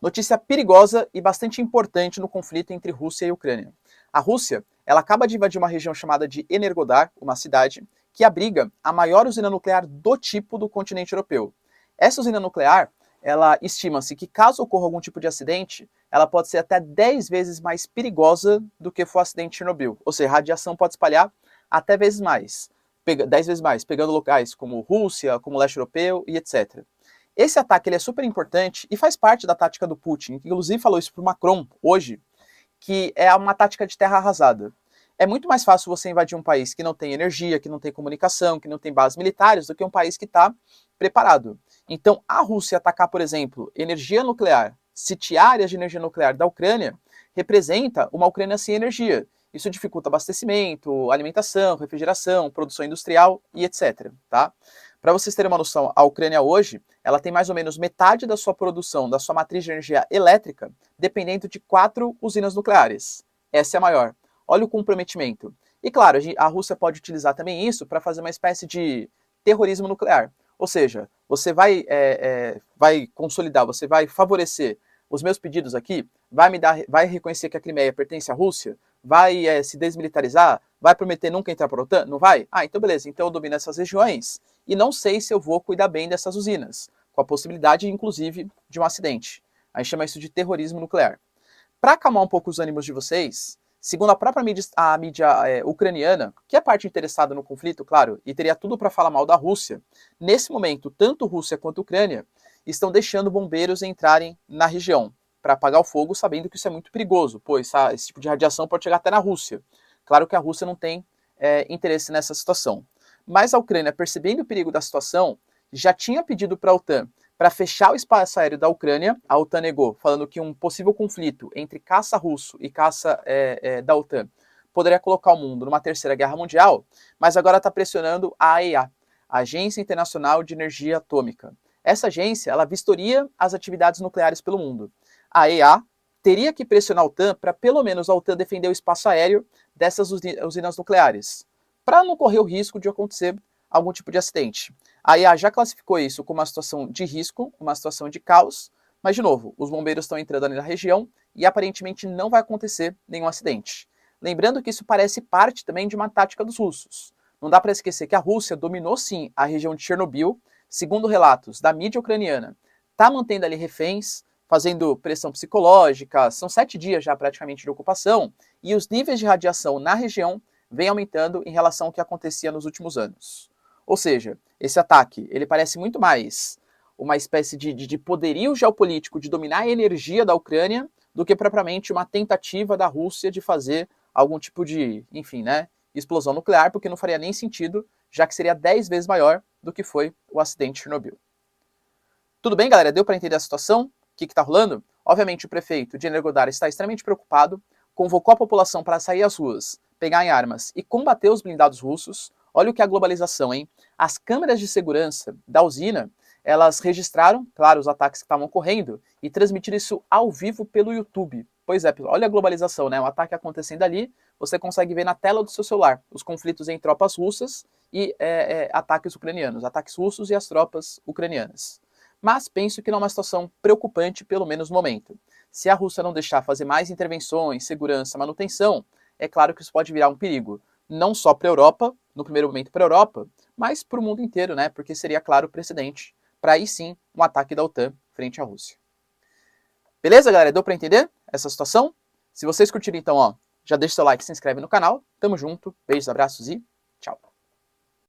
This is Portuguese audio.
Notícia perigosa e bastante importante no conflito entre Rússia e Ucrânia. A Rússia, ela acaba de invadir uma região chamada de Energodar, uma cidade, que abriga a maior usina nuclear do tipo do continente europeu. Essa usina nuclear, ela estima-se que caso ocorra algum tipo de acidente, ela pode ser até 10 vezes mais perigosa do que foi o acidente de Chernobyl. Ou seja, a radiação pode espalhar até 10 vezes mais, pegando locais como Rússia, como leste europeu e etc. Esse ataque ele é super importante e faz parte da tática do Putin, que inclusive falou isso para o Macron hoje, que é uma tática de terra arrasada. É muito mais fácil você invadir um país que não tem energia, que não tem comunicação, que não tem bases militares, do que um país que está preparado. Então, a Rússia atacar, por exemplo, energia nuclear, sitiar áreas de energia nuclear da Ucrânia, representa uma Ucrânia sem energia. Isso dificulta abastecimento, alimentação, refrigeração, produção industrial e etc. Tá? Para vocês terem uma noção, a Ucrânia hoje, ela tem mais ou menos metade da sua produção, da sua matriz de energia elétrica, dependendo de 4 usinas nucleares. Essa é a maior. Olha o comprometimento. E claro, a Rússia pode utilizar também isso para fazer uma espécie de terrorismo nuclear. Ou seja, você vai consolidar, você vai favorecer os meus pedidos aqui, vai reconhecer que a Crimeia pertence à Rússia, vai se desmilitarizar, vai prometer nunca entrar para a OTAN? Não vai? Ah, então beleza, então eu domino essas regiões e não sei se eu vou cuidar bem dessas usinas, com a possibilidade, inclusive, de um acidente. A gente chama isso de terrorismo nuclear. Para acalmar um pouco os ânimos de vocês, segundo a própria mídia ucraniana, que é parte interessada no conflito, claro, e teria tudo para falar mal da Rússia, nesse momento, tanto Rússia quanto Ucrânia estão deixando bombeiros entrarem na região para apagar o fogo, sabendo que isso é muito perigoso, pois esse tipo de radiação pode chegar até na Rússia. Claro que a Rússia não tem interesse nessa situação. Mas a Ucrânia, percebendo o perigo da situação, já tinha pedido para a OTAN para fechar o espaço aéreo da Ucrânia. A OTAN negou, falando que um possível conflito entre caça russo e caça da OTAN poderia colocar o mundo numa terceira guerra mundial, mas agora está pressionando a AEA, a Agência Internacional de Energia Atômica. Essa agência, ela vistoria as atividades nucleares pelo mundo. A AEA teria que pressionar a OTAN para pelo menos a OTAN defender o espaço aéreo dessas usinas nucleares, para não correr o risco de acontecer algum tipo de acidente. A IA já classificou isso como uma situação de risco, uma situação de caos, mas, de novo, os bombeiros estão entrando ali na região e aparentemente não vai acontecer nenhum acidente. Lembrando que isso parece parte também de uma tática dos russos. Não dá para esquecer que a Rússia dominou sim a região de Chernobyl, segundo relatos da mídia ucraniana. Está mantendo ali reféns, fazendo pressão psicológica, são 7 dias já praticamente de ocupação, e os níveis de radiação na região vem aumentando em relação ao que acontecia nos últimos anos. Ou seja, esse ataque ele parece muito mais uma espécie de poderio geopolítico de dominar a energia da Ucrânia do que propriamente uma tentativa da Rússia de fazer algum tipo de, enfim, né, explosão nuclear, porque não faria nem sentido, já que seria 10 vezes maior do que foi o acidente de Chernobyl. Tudo bem, galera? Deu para entender a situação? O que está rolando? Obviamente, o prefeito de Energodar está extremamente preocupado, convocou a população para sair às ruas, pegar em armas e combater os blindados russos. Olha o que é a globalização, hein? As câmeras de segurança da usina, elas registraram, claro, os ataques que estavam ocorrendo e transmitiram isso ao vivo pelo YouTube. Pois é, olha a globalização, né? Um ataque acontecendo ali, você consegue ver na tela do seu celular os conflitos em tropas russas e ataques ucranianos, ataques russos e as tropas ucranianas. Mas penso que não é uma situação preocupante, pelo menos no momento. Se a Rússia não deixar fazer mais intervenções, segurança, manutenção, é claro que isso pode virar um perigo, não só para a Europa, no primeiro momento para a Europa, mas para o mundo inteiro, né? Porque seria, claro, precedente para aí sim um ataque da OTAN frente à Rússia. Beleza, galera? Deu para entender essa situação? Se vocês curtirem, então, ó, já deixa seu like, se inscreve no canal. Tamo junto, beijos, abraços e